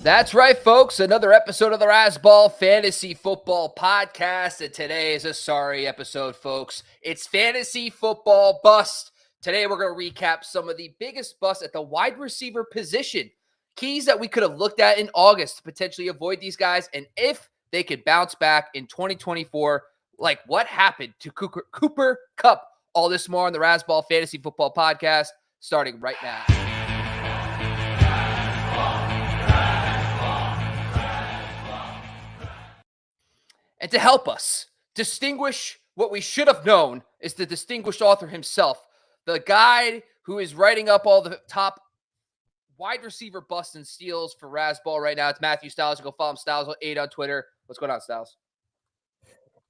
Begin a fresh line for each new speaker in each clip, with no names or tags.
That's right, folks. Another episode of the Razzball Fantasy Football Podcast. And today is a sorry episode, folks. It's Fantasy Football Bust. Today, we're going to recap some of the biggest busts at the wide receiver position. Keys that we could have looked at in August to potentially avoid these guys. And if they could bounce back in 2024, like what happened to Cooper Kupp. All this more on the Razzball Fantasy Football Podcast, starting right now. And to help us distinguish what we should have known is the distinguished author himself, the guy who is writing up all the top wide receiver busts and steals for Razzball right now. It's Matthew Stiles. You go follow him, Stiles8 on Twitter. What's going on, Stiles?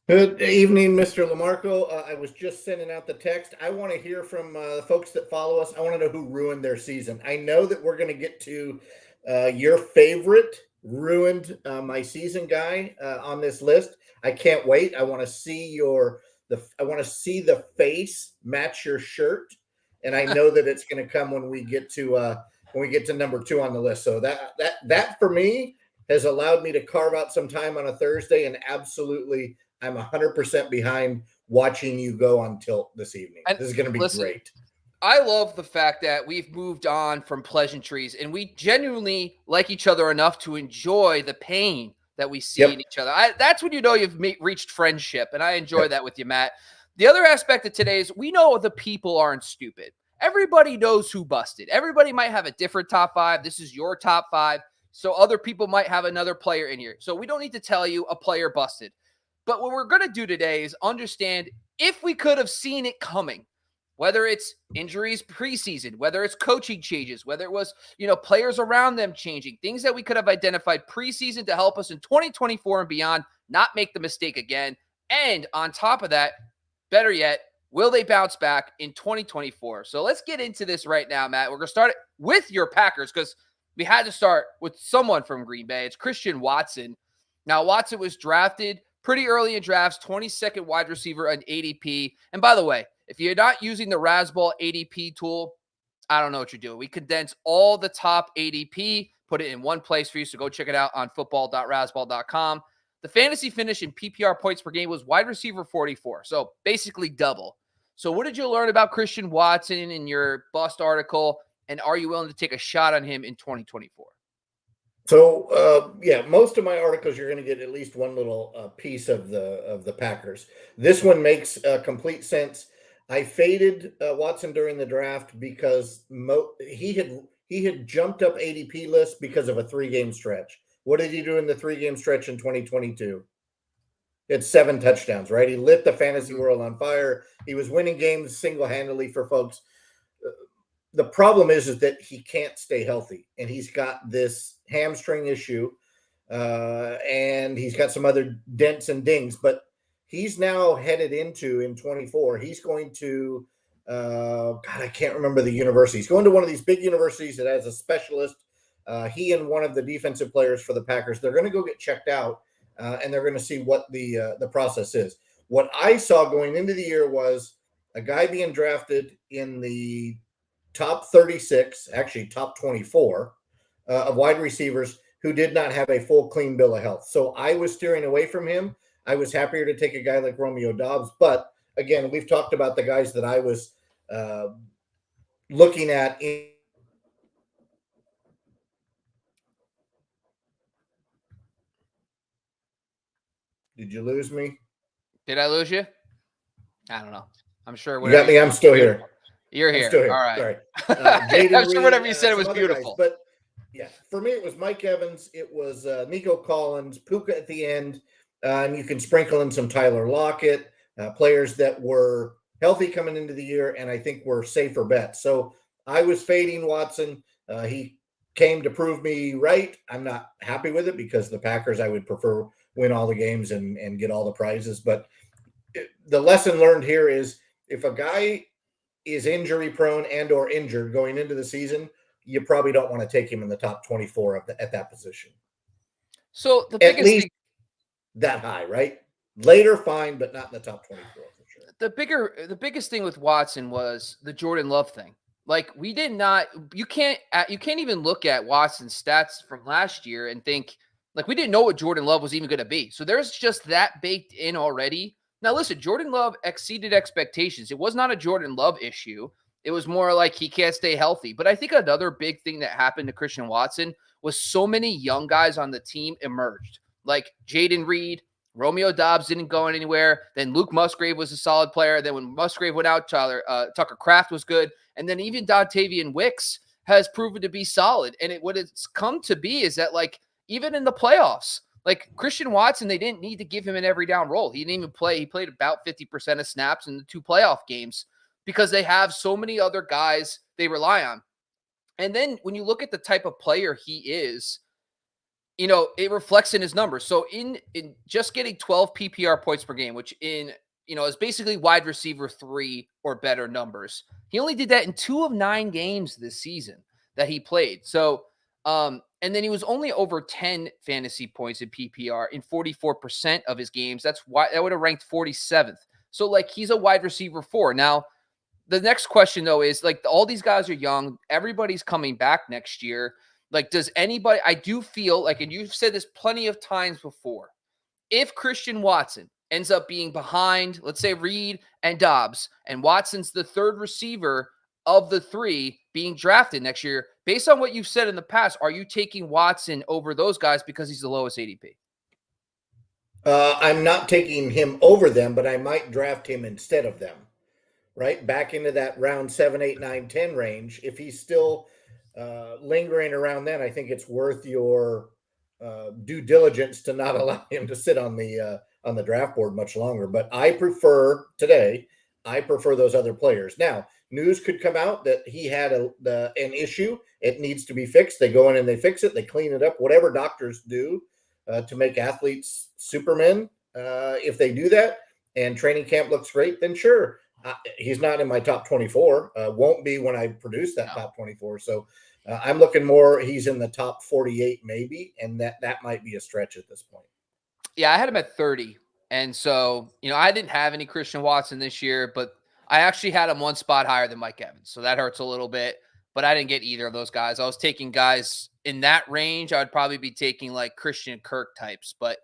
Good evening, Mr. LaMarco. I was just sending out the text. I want to hear from the folks that follow us. I want to know who ruined their season. I know that we're going to get to your favorite ruined my season guy on this list. I can't wait. I want to see the face match your shirt, and I know that it's going to come when we get to number 2 on the list. So that for me has allowed me to carve out some time on a Thursday, and absolutely, I'm 100% behind watching you go on tilt this evening. And this is going to be great.
I love the fact that we've moved on from pleasantries, and we genuinely like each other enough to enjoy the pain that we see in each other. That's when you know you've reached friendship, and I enjoy that with you, Matt. The other aspect of today is we know the people aren't stupid. Everybody knows who busted. Everybody might have a different top 5. This is your top 5, so other people might have another player in here. So we don't need to tell you a player busted. But what we're going to do today is understand if we could have seen it coming. Whether it's injuries preseason, whether it's coaching changes, whether it was, players around them changing, things that we could have identified preseason to help us in 2024 and beyond, not make the mistake again. And on top of that, better yet, will they bounce back in 2024? So let's get into this right now, Matt. We're going to start it with your Packers because we had to start with someone from Green Bay. It's Christian Watson. Now, Watson was drafted pretty early in drafts, 22nd wide receiver on ADP. And by the way, if you're not using the Razzball ADP tool, I don't know what you're doing. We condense all the top ADP, put it in one place for you, so go check it out on football.razzball.com. The fantasy finish in PPR points per game was wide receiver 44, so basically double. So what did you learn about Christian Watson in your bust article, and are you willing to take a shot on him in 2024?
So, most of my articles, you're going to get at least one little piece of the Packers. This one makes complete sense. I faded Watson during the draft because he had jumped up ADP list because of a 3-game stretch. What did he do in the 3-game stretch in 2022? He had 7 touchdowns, right? He lit the fantasy world on fire. He was winning games single-handedly for folks. The problem is that he can't stay healthy, and he's got this hamstring issue, and he's got some other dents and dings, but he's now headed into, in 24, he's going to, I can't remember the university. He's going to one of these big universities that has a specialist. He and one of the defensive players for the Packers, they're going to go get checked out, and they're going to see what the process is. What I saw going into the year was a guy being drafted in the top 36, actually top 24 of wide receivers who did not have a full, clean bill of health. So I was steering away from him. I was happier to take a guy like Romeo Doubs. But again, we've talked about the guys that I was looking at. Did you lose me?
Did I lose you? I don't know. I'm sure.
You got me. I'm still here.
You're here.
Still here.
All right.
Sorry.
I'm sure whatever you said was beautiful.
Guys, but yeah, for me, it was Mike Evans. It was Nico Collins, Puka at the end. And you can sprinkle in some Tyler Lockett, players that were healthy coming into the year, and I think were safer bets. So I was fading Watson. He came to prove me right. I'm not happy with it because the Packers, I would prefer win all the games and get all the prizes. But the lesson learned here is if a guy is injury prone and or injured going into the season, you probably don't want to take him in the top 24 at that position.
So the biggest thing
that high, right? Later, fine, but not in the top 24 for sure.
the biggest thing with Watson was the Jordan Love thing. Like you can't even look at Watson's stats from last year and think like we didn't know what Jordan Love was even going to be. So there's just that baked in already. Now listen, Jordan Love exceeded expectations. It was not a Jordan Love issue. It was more like he can't stay healthy. But I think another big thing that happened to Christian Watson was so many young guys on the team emerged. Like Jaden Reed, Romeo Dobbs didn't go anywhere. Then Luke Musgrave was a solid player. Then when Musgrave went out, Tucker Kraft was good. And then even Dontavian Wicks has proven to be solid. And what it's come to be is that, like, even in the playoffs, like Christian Watson, they didn't need to give him an every down role. He didn't even play. He played about 50% of snaps in the 2 playoff games because they have so many other guys they rely on. And then when you look at the type of player he is, it reflects in his numbers. So in just getting 12 PPR points per game, which is basically wide receiver 3 or better numbers. He only did that in 2 of 9 games this season that he played. So, and then he was only over 10 fantasy points in PPR in 44% of his games. That's why that would have ranked 47th. So like he's a wide receiver 4. Now, the next question though is like all these guys are young. Everybody's coming back next year. Like, does anybody, I do feel like, and you've said this plenty of times before, if Christian Watson ends up being behind, let's say Reed and Dobbs, and Watson's the 3rd receiver of the 3 being drafted next year, based on what you've said in the past, are you taking Watson over those guys because he's the lowest ADP?
I'm not taking him over them, but I might draft him instead of them, right? Back into that round 7, 8, 9, 10 range. If he's still lingering around then, I think it's worth your due diligence to not allow him to sit on the draft board much longer. But I prefer those other players. Now, news could come out that he had an issue. It needs to be fixed. They go in and they fix it. They clean it up, whatever doctors do to make athletes supermen. If they do that and training camp looks great, then sure. He's not in my top 24. Won't be when I produce that top 24. So I'm looking more. He's in the top 48 maybe, and that might be a stretch at this point.
Yeah, I had him at 30. And so, I didn't have any Christian Watson this year, but I actually had him 1 spot higher than Mike Evans. So that hurts a little bit, but I didn't get either of those guys. I was taking guys in that range. I would probably be taking like Christian Kirk types, but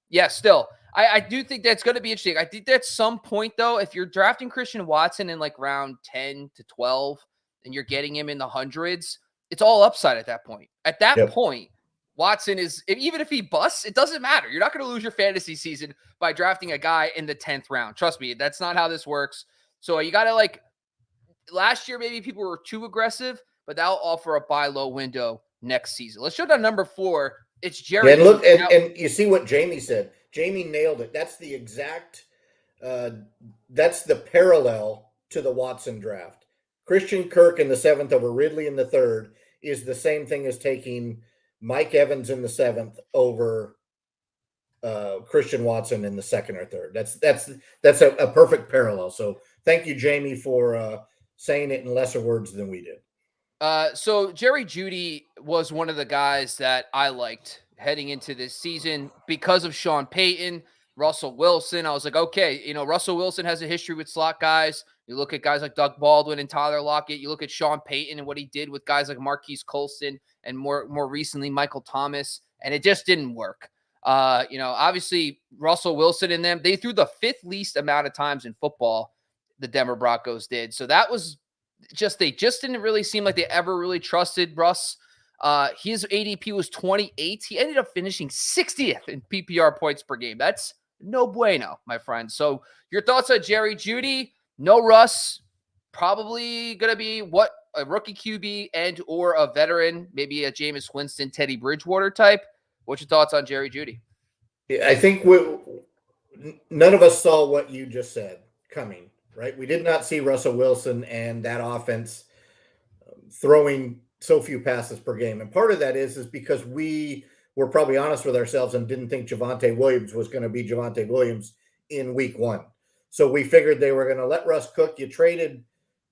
yeah, still, I do think that's going to be interesting. I think at some point, though, if you're drafting Christian Watson in like round 10 to 12 and you're getting him in the hundreds, it's all upside at that point. At that point, Watson is, even if he busts, it doesn't matter. You're not going to lose your fantasy season by drafting a guy in the 10th round. Trust me, that's not how this works. So you got to last year, maybe people were too aggressive, but that'll offer a buy low window next season. Let's show down number 4. It's Jerry.
And look, and you see what Jamie said. Jamie nailed it. That's the exact, that's the parallel to the Watson draft. Christian Kirk in the 7th over Ridley in the 3rd is the same thing as taking Mike Evans in the 7th over Christian Watson in the 2nd or 3rd. That's a perfect parallel. So thank you, Jamie, for saying it in lesser words than we did.
So Jerry Jeudy was one of the guys that I liked heading into this season because of Sean Payton, Russell Wilson. I was like, okay, Russell Wilson has a history with slot guys. You look at guys like Doug Baldwin and Tyler Lockett. You look at Sean Payton and what he did with guys like Marquise Colston and more recently Michael Thomas, and it just didn't work. Obviously Russell Wilson and them, they threw the 5th least amount of times in football, the Denver Broncos did. So that was they just didn't really seem like they ever really trusted Russ. His ADP was 28th. He ended up finishing 60th in PPR points per game. That's no bueno, my friend. So your thoughts on Jerry Jeudy? No Russ. Probably going to be a rookie QB and or a veteran, maybe a Jameis Winston, Teddy Bridgewater type. What's your thoughts on Jerry Jeudy?
I think none of us saw what you just said coming. Right, we did not see Russell Wilson and that offense throwing so few passes per game, and part of that is because we were probably honest with ourselves and didn't think Javonte Williams was going to be Javonte Williams in week 1. So we figured they were going to let Russ cook. You traded,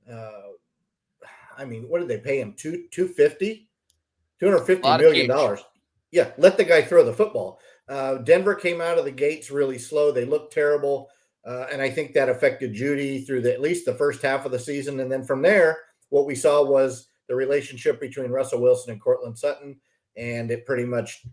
what did they pay him? $250 million. Yeah, let the guy throw the football. Denver came out of the gates really slow. They looked terrible. And I think that affected Jeudy through at least the first half of the season. And then from there, what we saw was the relationship between Russell Wilson and Courtland Sutton, and it pretty much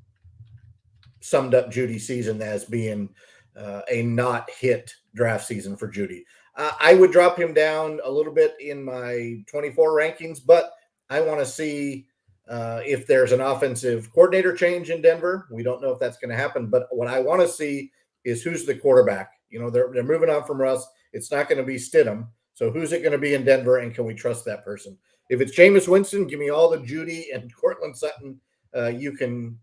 summed up Jeudy's season as being a not hit draft season for Jeudy. I would drop him down a little bit in my 24 rankings, but I want to see if there's an offensive coordinator change in Denver. We don't know if that's going to happen, but what I want to see is who's the quarterback. You know, they're moving on from Russ. It's not going to be Stidham. So who's it going to be in Denver, and can we trust that person? If it's Jameis Winston, give me all the Jeudy and Courtland Sutton you can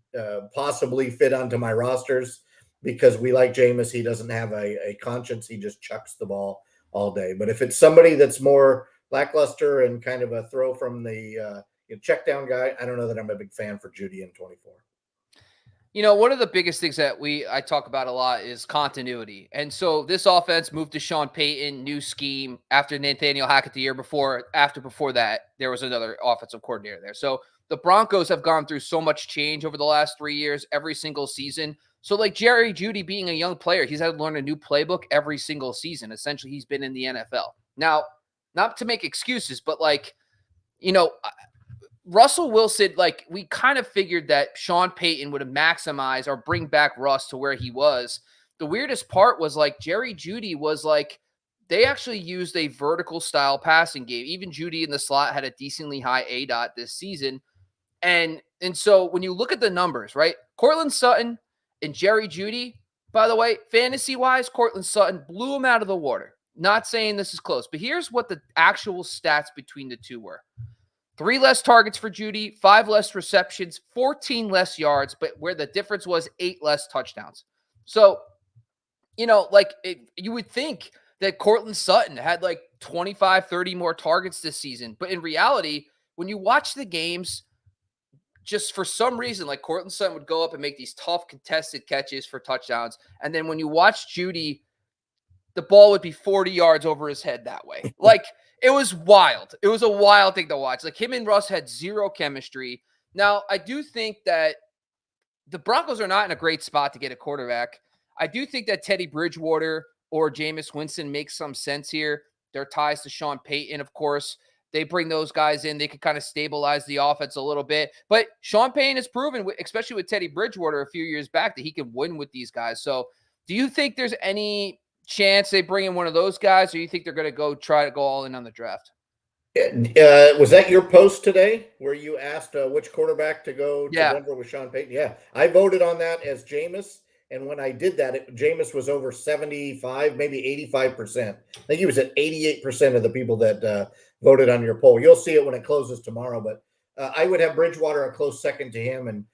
possibly fit onto my rosters, because we like Jameis. He doesn't have a conscience. He just chucks the ball all day. But if it's somebody that's more lackluster and kind of a throw from the check down guy, I don't know that I'm a big fan for Jeudy in 24.
You know, one of the biggest things that I talk about a lot is continuity. And so this offense moved to Sean Payton, new scheme after Nathaniel Hackett the year before. Before that, there was another offensive coordinator there. So the Broncos have gone through so much change over the last 3 years, every single season. So like Jerry Jeudy being a young player, he's had to learn a new playbook every single season. Essentially, he's been in the NFL. Now, not to make excuses, but like, you know, Russell Wilson, like we kind of figured that Sean Payton would have maximized or bring back Russ to where he was. The weirdest part was like Jerry Jeudy was like, they actually used a vertical style passing game. Even Jeudy in the slot had a decently high ADOT this season. And so when you look at the numbers, right? Courtland Sutton and Jerry Jeudy, by the way, fantasy-wise, Courtland Sutton blew him out of the water. Not saying this is close, but here's what the actual stats between the two were. 3 less targets for Jeudy, 5 less receptions, 14 less yards, but where the difference was 8 less touchdowns. So, you know, like you would think that Courtland Sutton had like 25, 30 more targets this season. But in reality, when you watch the games, just for some reason, like Courtland Sutton would go up and make these tough contested catches for touchdowns. And then when you watch Jeudy, the ball would be 40 yards over his head that way. Like, it was wild. It was a wild thing to watch. Like, him and Russ had zero chemistry. Now, I do think that the Broncos are not in a great spot to get a quarterback. I do think that Teddy Bridgewater or Jameis Winston makes some sense here. Their ties to Sean Payton, of course. They bring those guys in. They can kind of stabilize the offense a little bit. But Sean Payton has proven, especially with Teddy Bridgewater a few years back, that he can win with these guys. So do you think there's any chance they bring in one of those guys, or you think they're going to try to go all in on the draft?
Was that your post today where you asked which quarterback to go to Denver with Sean Payton? Yeah, I voted on that as Jameis. And when I did that, Jameis was over 75, maybe 85%. I think he was at 88% of the people that voted on your poll. You'll see it when it closes tomorrow. But I would have Bridgewater a close second to him. And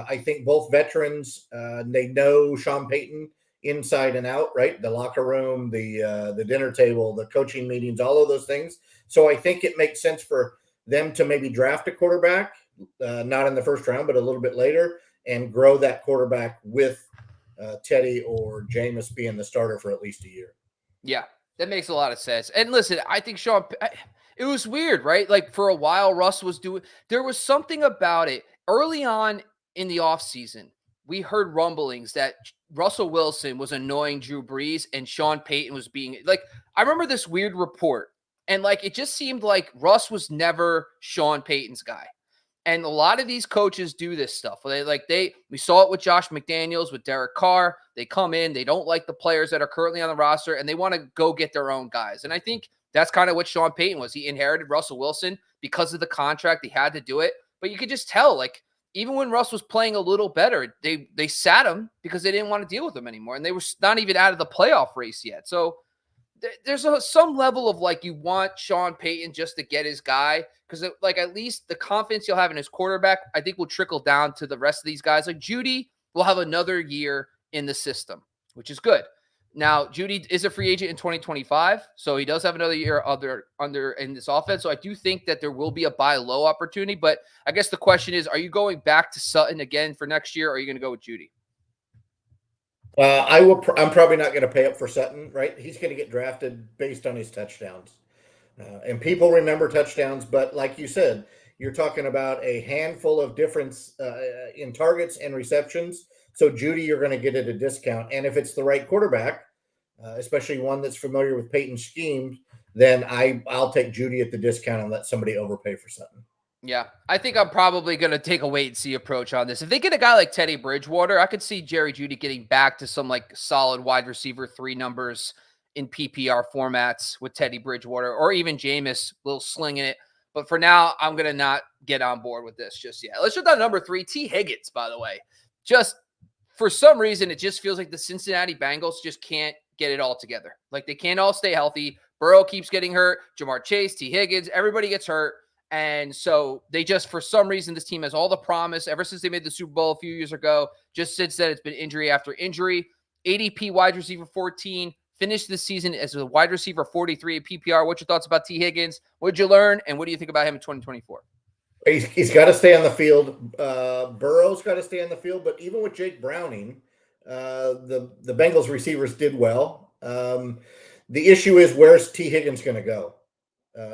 I think both veterans, they know Sean Payton inside and out, right? The locker room, the dinner table, the coaching meetings, all of those things. So I think it makes sense for them to maybe draft a quarterback, not in the first round, but a little bit later, and grow that quarterback with Teddy or Jameis being the starter for at least a year.
Yeah, that makes a lot of sense. And listen, I think it was weird, right? Like for a while, Russ was there was something about it early on in the offseason. We heard rumblings that Russell Wilson was annoying Drew Brees and Sean Payton was being like, I remember this weird report, and like, it just seemed like Russ was never Sean Payton's guy. And a lot of these coaches do this stuff. We saw it with Josh McDaniels, with Derek Carr. They come in, they don't like the players that are currently on the roster, and they want to go get their own guys. And I think that's kind of what Sean Payton was. He inherited Russell Wilson because of the contract. He had to do it. But you could just tell, like, even when Russ was playing a little better, they sat him because they didn't want to deal with him anymore. And they were not even out of the playoff race yet. So there's some level of like, you want Sean Payton just to get his guy, because like at least the confidence you'll have in his quarterback, I think, will trickle down to the rest of these guys. Like Jeudy will have another year in the system, which is good. Now, Jeudy is a free agent in 2025, so he does have another year under in this offense. So I do think that there will be a buy low opportunity. But I guess the question is, are you going back to Sutton again for next year, or are you going to go with Jeudy?
I'm probably not going to pay up for Sutton, right? He's going to get drafted based on his touchdowns. And people remember touchdowns, but like you said, you're talking about a handful of difference in targets and receptions. So Jeudy, you're going to get at a discount. And if it's the right quarterback, especially one that's familiar with Peyton's schemes, then I'll take Jeudy at the discount and let somebody overpay for something.
Yeah, I think I'm probably going to take a wait and see approach on this. If they get a guy like Teddy Bridgewater, I could see Jerry Jeudy getting back to some like solid wide receiver 3 numbers in PPR formats with Teddy Bridgewater, or even Jameis little slinging it. But for now, I'm going to not get on board with this just yet. Let's jump down to number 3, T. Higgins, by the way. Just for some reason, it just feels like the Cincinnati Bengals just can't get it all together. Like they can't all stay healthy. Burrow keeps getting hurt. Jamar Chase, T. Higgins, everybody gets hurt. And so they just, for some reason, this team has all the promise ever since they made the Super Bowl a few years ago. Just since then, it's been injury after injury. ADP wide receiver 14, finished this season as a wide receiver 43 at PPR. What's your thoughts about T. Higgins? What did you learn? And what do you think about him in 2024?
He's got to stay on the field. Burrow's got to stay on the field. But even with Jake Browning, the Bengals receivers did well. The issue is, where's T. Higgins going to go?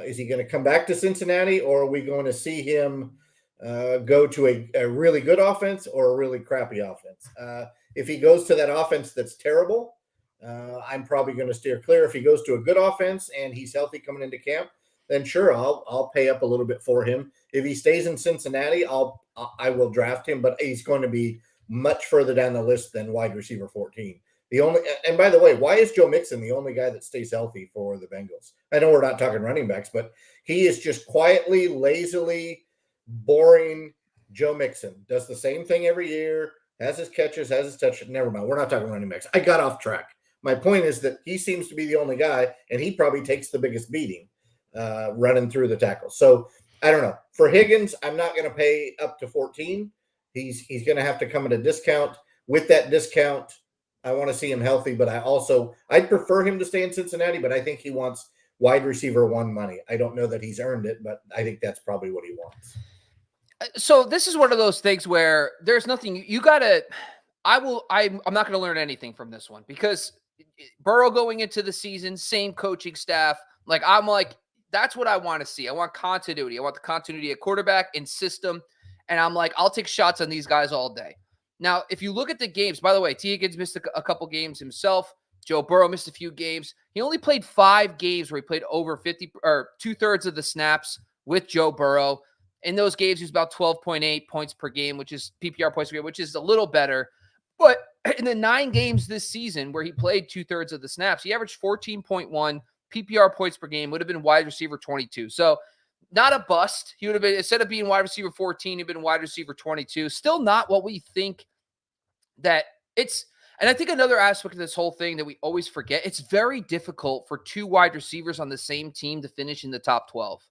Is he going to come back to Cincinnati, or are we going to see him go to a really good offense or a really crappy offense? If he goes to that offense that's terrible, I'm probably going to steer clear. If he goes to a good offense and he's healthy coming into camp, then sure, I'll pay up a little bit for him. If he stays in Cincinnati, I will draft him, but he's going to be much further down the list than wide receiver 14. And by the way, why is Joe Mixon the only guy that stays healthy for the Bengals? I know we're not talking running backs, but he is just quietly, lazily, boring Joe Mixon. Does the same thing every year, has his catches, has his touch. Never mind. We're not talking running backs. I got off track. My point is that he seems to be the only guy, and he probably takes the biggest beating running through the tackles. So I don't know. For Higgins, I'm not going to pay up to 14. He's going to have to come at a discount. With that discount, I want to see him healthy, but I'd prefer him to stay in Cincinnati, but I think he wants wide receiver 1 money. I don't know that he's earned it, but I think that's probably what he wants.
So this is one of those things where there's nothing you got to, I'm not going to learn anything from this one, because Burrow going into the season, same coaching staff. I'm like, that's what I want to see. I want continuity. I want the continuity at quarterback and system. And I'm like, I'll take shots on these guys all day. Now, if you look at the games, by the way, T. Higgins missed a couple games himself. Joe Burrow missed a few games. He only played 5 games where he played over 50 or 2/3 of the snaps with Joe Burrow. In those games, he was about 12.8 points per game, which is PPR points per game, which is a little better. But in the 9 games this season where he played 2/3 of the snaps, he averaged 14.1 PPR points per game, would have been wide receiver 22. So not a bust. He would have been, instead of being wide receiver 14, he'd been wide receiver 22. Still not what we think that it's. And I think another aspect of this whole thing that we always forget, it's very difficult for 2 wide receivers on the same team to finish in the top 12.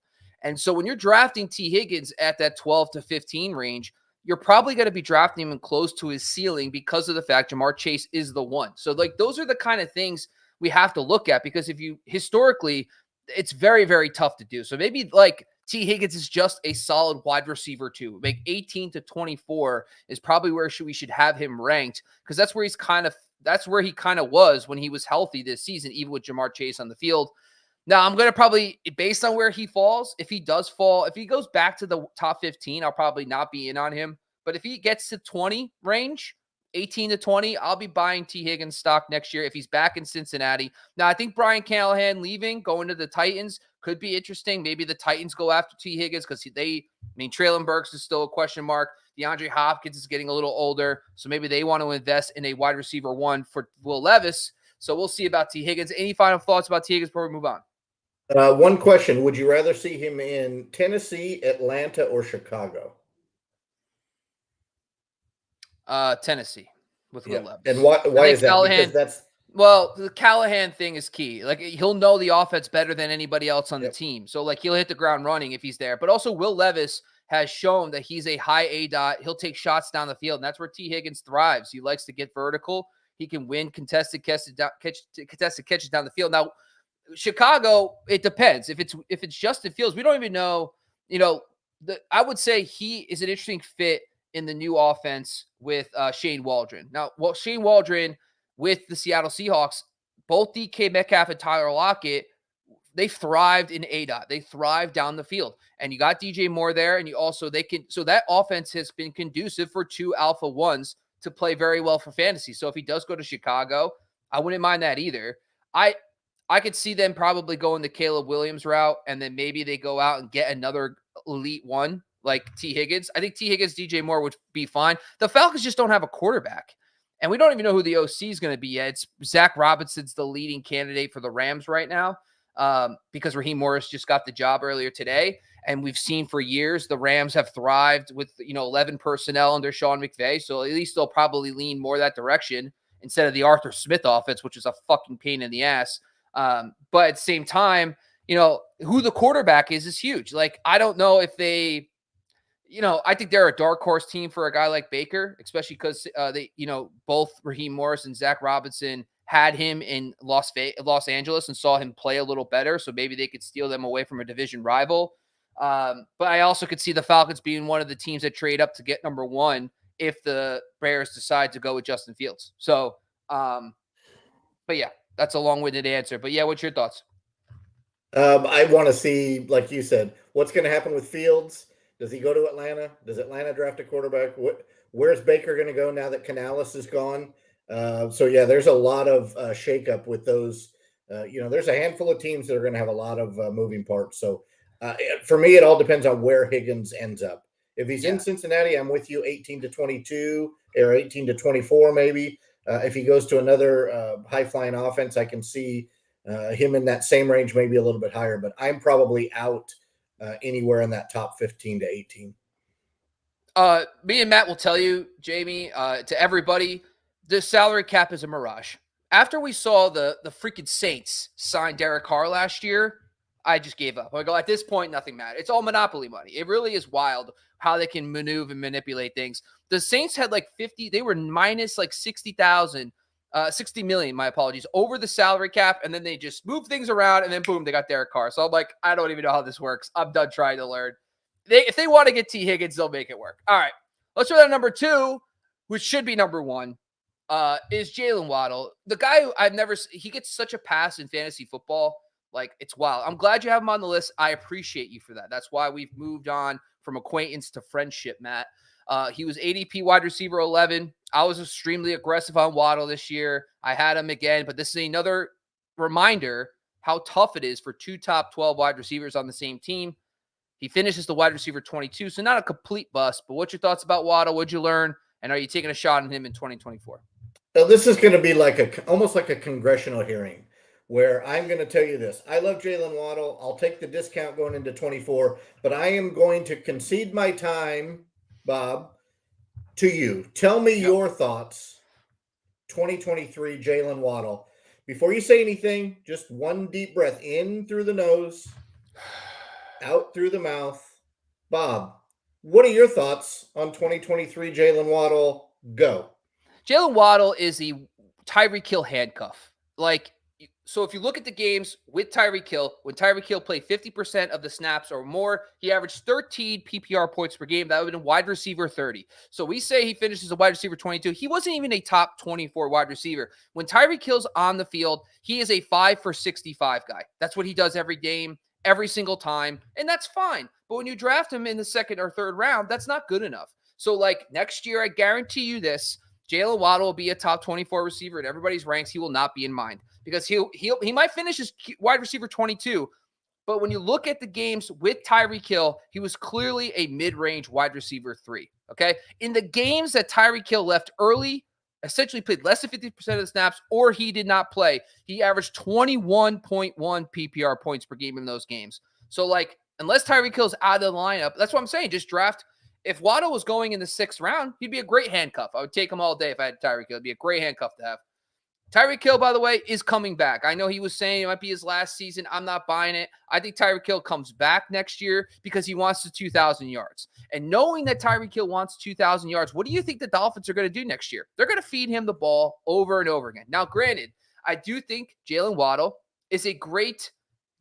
And so when you're drafting T. Higgins at that 12 to 15 range, you're probably going to be drafting him close to his ceiling because of the fact Jamar Chase is the one. So those are the kind of things we have to look at, because if you historically, it's very, very tough to do. So maybe T. Higgins is just a solid wide receiver 2. 18 to 24 is probably where we should have him ranked, because that's where he kind of was when he was healthy this season, even with Jamar Chase on the field. Now, I'm going to probably, based on where he falls, if he does fall, if he goes back to the top 15, I'll probably not be in on him. But if he gets to 20 range, 18 to 20, I'll be buying T. Higgins stock next year if he's back in Cincinnati. Now, I think Brian Callahan leaving, going to the Titans could be interesting. Maybe the Titans go after T. Higgins because Treylon Burks is still a question mark. DeAndre Hopkins is getting a little older, so maybe they want to invest in a wide receiver 1 for Will Levis. So we'll see about T. Higgins. Any final thoughts about T. Higgins before we move on?
One question. Would you rather see him in Tennessee, Atlanta, or Chicago?
Tennessee with Will Levis.
And why is that?
Callahan, because the Callahan thing is key. He'll know the offense better than anybody else on the team. So he'll hit the ground running if he's there. But also Will Levis has shown that he's a high ADOT. He'll take shots down the field, and that's where T. Higgins thrives. He likes to get vertical. He can win contested catches down the field. Now, Chicago, it depends. If it's Justin Fields, we don't even know. I would say he is an interesting fit in the new offense with Shane Waldron. Now, Shane Waldron with the Seattle Seahawks, both DK Metcalf and Tyler Lockett, they thrived in ADOT. They thrived down the field. And you got DJ Moore there, and so that offense has been conducive for 2 alpha 1s to play very well for fantasy. So if he does go to Chicago, I wouldn't mind that either. I could see them probably going the Caleb Williams route, and then maybe they go out and get another elite one like T. Higgins. I think T. Higgins, DJ Moore would be fine. The Falcons just don't have a quarterback. And we don't even know who the OC is going to be yet. It's Zach Robinson's the leading candidate for the Rams right now, because Raheem Morris just got the job earlier today. And we've seen for years the Rams have thrived with 11 personnel under Sean McVay. So at least they'll probably lean more that direction instead of the Arthur Smith offense, which is a fucking pain in the ass. But at the same time, who the quarterback is huge. Like, I don't know if they, I think they're a dark horse team for a guy like Baker, especially because they, both Raheem Morris and Zach Robinson had him in Los Angeles and saw him play a little better. So maybe they could steal them away from a division rival. But I also could see the Falcons being one of the teams that trade up to get number one if the Bears decide to go with Justin Fields. So, but yeah, that's a long-winded answer. But yeah, what's your thoughts?
I want to see, like you said, what's going to happen with Fields. Does he go to Atlanta? Does Atlanta draft a quarterback? Where's Baker going to go now that Canales is gone? So yeah, there's a lot of shakeup with those. There's a handful of teams that are going to have a lot of moving parts. So for me, it all depends on where Higgins ends up. If he's in Cincinnati, I'm with you, 18 to 22 or 18 to 24 maybe. If he goes to another high-flying offense, I can see him in that same range, maybe a little bit higher. But I'm probably out anywhere in that top 15 to 18.
Me and Matt will tell you, Jamie, to everybody, the salary cap is a mirage. After we saw the freaking Saints sign Derek Carr last year, I just gave up. I go, at this point, nothing matters. It's all monopoly money. It really is wild how they can maneuver and manipulate things. The Saints had like 50, they were minus like 60,000, 60 million, my apologies, over the salary cap. And then they just moved things around and then boom, they got Derek Carr. So I'm like, I don't even know how this works. I'm done trying to learn. If they want to get T. Higgins, they'll make it work. All right. Let's go to number 2, which should be number 1, is Jaylen Waddle. The guy he gets such a pass in fantasy football. Like, it's wild. I'm glad you have him on the list. I appreciate you for that. That's why we've moved on from acquaintance to friendship, Matt. He was ADP wide receiver 11. I was extremely aggressive on Waddle this year. I had him again, but this is another reminder how tough it is for 2 top 12 wide receivers on the same team. He finishes the wide receiver 22, so not a complete bust. But what's your thoughts about Waddle? What'd you learn? And are you taking a shot on him in 2024?
So this is going to be almost like a congressional hearing, where I'm going to tell you this. I love Jaylen Waddle. I'll take the discount going into 24, but I am going to concede my time, Bob, to you. Tell me your thoughts, 2023 Jaylen Waddle. Before you say anything, just one deep breath in through the nose, out through the mouth. Bob, what are your thoughts on 2023 Jaylen Waddle? Go.
Jaylen Waddle is the Tyreek Hill handcuff. So if you look at the games with Tyreek Hill, when Tyreek Hill played 50% of the snaps or more, he averaged 13 PPR points per game. That would have been wide receiver 30. So we say he finishes a wide receiver 22. He wasn't even a top 24 wide receiver. When Tyreek Hill's on the field, he is a 5 for 65 guy. That's what he does every game, every single time, and that's fine. But when you draft him in the 2nd or 3rd round, that's not good enough. So next year, I guarantee you this, Jaylen Waddle will be a top 24 receiver in everybody's ranks. He will not be in mine because he might finish as wide receiver 22. But when you look at the games with Tyreek Hill, he was clearly a mid-range wide receiver 3. Okay. In the games that Tyreek Hill left early, essentially played less than 50% of the snaps, or he did not play, he averaged 21.1 PPR points per game in those games. So unless Tyreek Hill's out of the lineup, that's what I'm saying. Just draft. If Waddle was going in the 6th round, he'd be a great handcuff. I would take him all day if I had Tyreek Hill. It'd be a great handcuff to have. Tyreek Hill, by the way, is coming back. I know he was saying it might be his last season. I'm not buying it. I think Tyreek Hill comes back next year because he wants the 2,000 yards. And knowing that Tyreek Hill wants 2,000 yards, what do you think the Dolphins are going to do next year? They're going to feed him the ball over and over again. Now, granted, I do think Jaylen Waddle is a great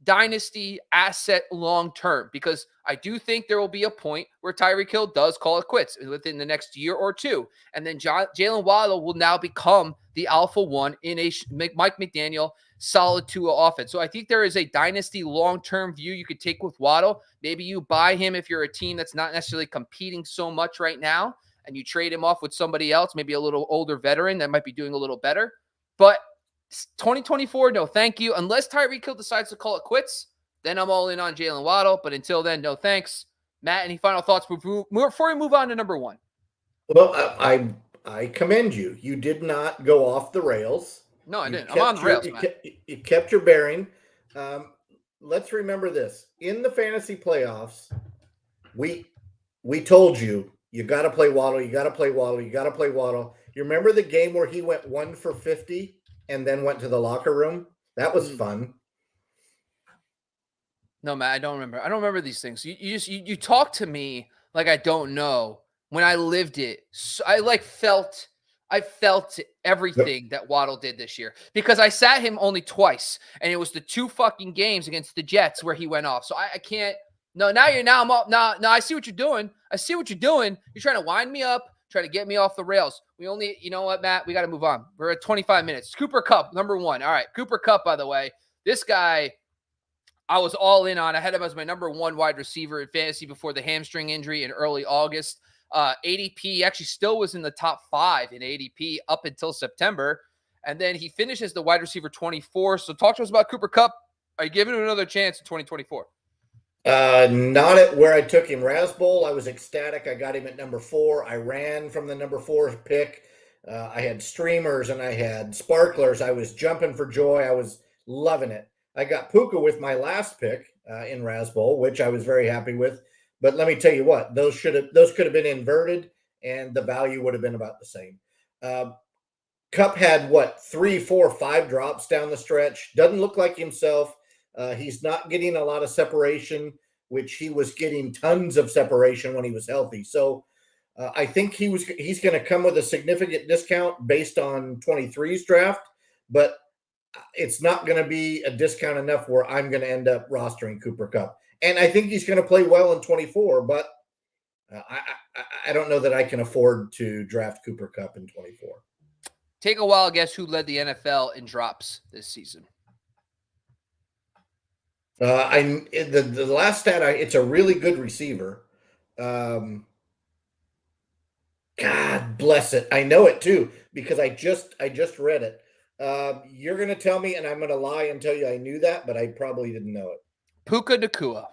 dynasty asset long-term, because I do think there will be a point where Tyreek Hill does call it quits within the next year or 2. And then Jaylen Waddle will now become the alpha one in a Mike McDaniel solid 2 offense. So I think there is a dynasty long-term view you could take with Waddle. Maybe you buy him if you're a team that's not necessarily competing so much right now, and you trade him off with somebody else, maybe a little older veteran that might be doing a little better. But 2024, no thank you. Unless Tyreek Hill decides to call it quits, then I'm all in on Jaylen Waddle. But until then, no thanks. Matt, any final thoughts before we move on to number one?
Well, I commend you. You did not go off the rails.
No, I
You
didn't. I'm on the rails, Matt.
You kept your bearing. Let's remember this. In the fantasy playoffs, we told you got to play Waddle, you got to play Waddle, you got to play Waddle. You remember the game where he went 1 for 50 and then went to the locker room? That was fun.
No, Matt, I don't remember. I don't remember these things. You talk to me like I don't know when I lived it. So I felt everything that Waddle did this year because I sat him only twice, and it was the 2 fucking games against the Jets where he went off. So I can't. No, now I'm up. No, I see what you're doing. I see what you're doing. You're trying to wind me up, trying to get me off the rails. You know what, Matt? We got to move on. We're at 25 minutes. Cooper Kupp, number 1. All right, Cooper Kupp, by the way, this guy I was all in on. I had him as my number 1 wide receiver in fantasy before the hamstring injury in early August. ADP actually still was in the top 5 in ADP up until September. And then he finishes the wide receiver 24. So talk to us about Cooper Kupp. Are you giving him another chance in 2024?
Not at where I took him. Razzball, I was ecstatic. I got him at number 4. I ran from the number 4 pick. I had streamers and I had sparklers. I was jumping for joy. I was loving it. I got Puka with my last pick in Razzball, which I was very happy with. But let me tell you what, those could have been inverted, and the value would have been about the same. Kupp had 3, 4, 5 drops down the stretch. Doesn't look like himself. He's not getting a lot of separation, which he was getting tons of separation when he was healthy. So I think he's going to come with a significant discount based on 23's draft, but it's not going to be a discount enough where I'm going to end up rostering Cooper Kupp. And I think he's going to play well in 24, but I don't know that I can afford to draft Cooper Kupp in 24.
Take a wild guess who led the NFL in drops this season.
The last stat, it's a really good receiver. God bless it. I know it too because I just read it. You're going to tell me, and I'm going to lie and tell you I knew that, but I probably didn't know it.
Puka Nacua.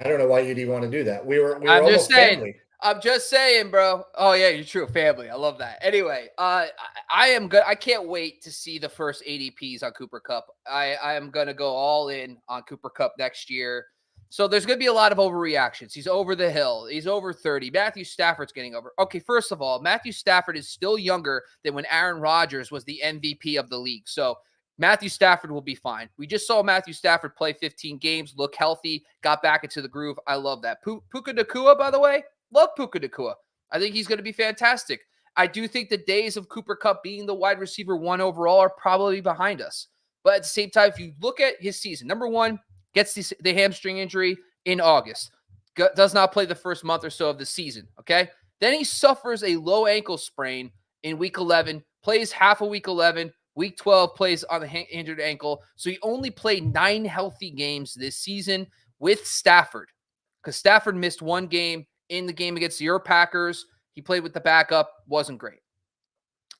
I don't know why you'd even want to do that. We were
I'm
almost
just saying.
family.
I'm just saying, bro. Oh yeah, you're true. Family. I love that. Anyway, I am good. I can't wait to see the first ADPs on Cooper Kupp. I am gonna go all in on Cooper Kupp next year. So there's gonna be a lot of overreactions. He's over the hill. He's over 30. Matthew Stafford's getting over. Okay, first of all, Matthew Stafford is still younger than when Aaron Rodgers was the MVP of the league. So Matthew Stafford will be fine. We just saw Matthew Stafford play 15 games, look healthy, got back into the groove. I love that. Puka Nacua, by the way, love Puka Nacua. I think he's going to be fantastic. I do think the days of Cooper Kupp being the wide receiver 1 overall are probably behind us. But at the same time, if you look at his season, number 1, gets the hamstring injury in August, does not play the first month or so of the season, okay? Then he suffers a low ankle sprain in week 11, plays half of week 11, week 12 plays on the injured ankle. So he only played 9 healthy games this season with Stafford because Stafford missed 1 game in the game against your Packers. He played with the backup, wasn't great.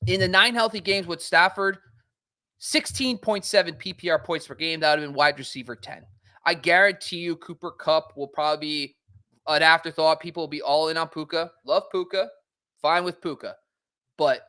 In the 9 healthy games with Stafford, 16.7 PPR points per game. That would have been wide receiver 10. I guarantee you Cooper Kupp will probably be an afterthought. People will be all in on Puka. Love Puka. Fine with Puka. But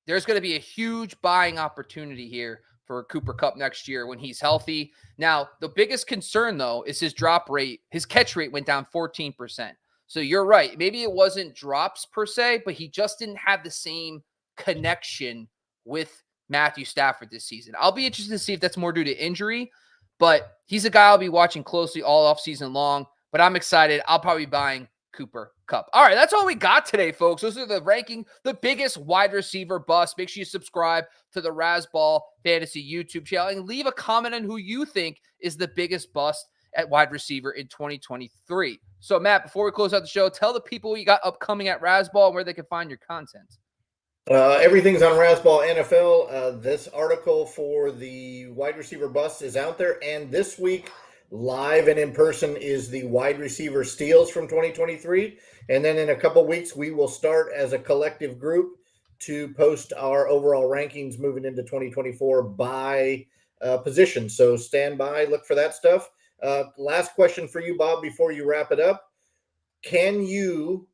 there's going to be a huge buying opportunity here for Cooper Kupp next year when he's healthy. Now, the biggest concern, though, is his drop rate. His catch rate went down 14%. So you're right. Maybe it wasn't drops per se, but he just didn't have the same connection with Matthew Stafford this season. I'll be interested to see if that's more due to injury, but he's a guy I'll be watching closely all offseason long. But I'm excited. I'll probably be buying Cooper Kupp. All right, that's all we got today, folks. Those are the biggest wide receiver busts. Make sure you subscribe to the Razzball Fantasy YouTube channel and leave a comment on who you think is the biggest bust at wide receiver in 2023. So, Matt, before we close out the show, tell the people what you got upcoming at Razzball and where they can find your content.
Everything's on Razzball NFL. This article for the wide receiver bust is out there, and this week, live and in person, is the wide receiver steals from 2023. And then in a couple weeks, we will start as a collective group to post our overall rankings moving into 2024 by position. So stand by, look for that stuff. Last question for you, Bob, before you wrap it up. Can you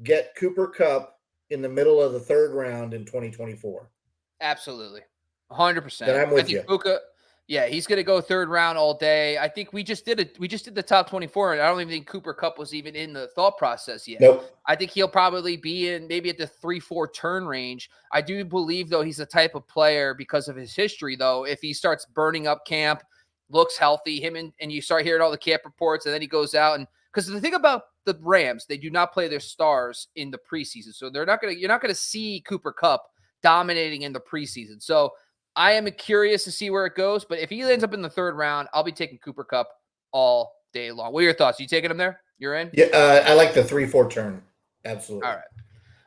get Cooper Kupp in the middle of the third round in 2024?
Absolutely. 100%.
Then I'm with you.
Puka, yeah, he's going to go third round all day. I think we just did the top 24, and I don't even think Cooper Kupp was even in the thought process yet.
Nope.
I think he'll probably be in maybe at the 3-4 turn range. I do believe, though, he's the type of player, because of his history, though, if he starts burning up camp, looks healthy, and you start hearing all the camp reports, and then he goes out, and because the thing about the Rams, they do not play their stars in the preseason, so you're not going to see Cooper Kupp dominating in the preseason. So I am curious to see where it goes, but if he ends up in the third round, I'll be taking Cooper Kupp all day long. What are your thoughts? You taking him there? You're in?
Yeah, I like the 3-4 turn. Absolutely.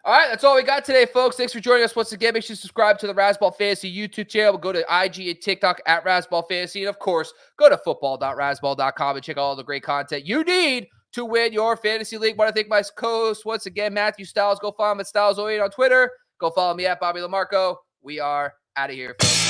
All right, that's all we got today, folks. Thanks for joining us once again. Make sure to subscribe to the Razzball Fantasy YouTube channel. Go to IG and TikTok at Razzball Fantasy. And, of course, go to football.razzball.com and check out all the great content you need to win your fantasy league. I want to thank my co-host once again, Matthew Stiles. Go follow him at Stiles08 on Twitter. Go follow me at Bobby LaMarco. We are out of here, folks.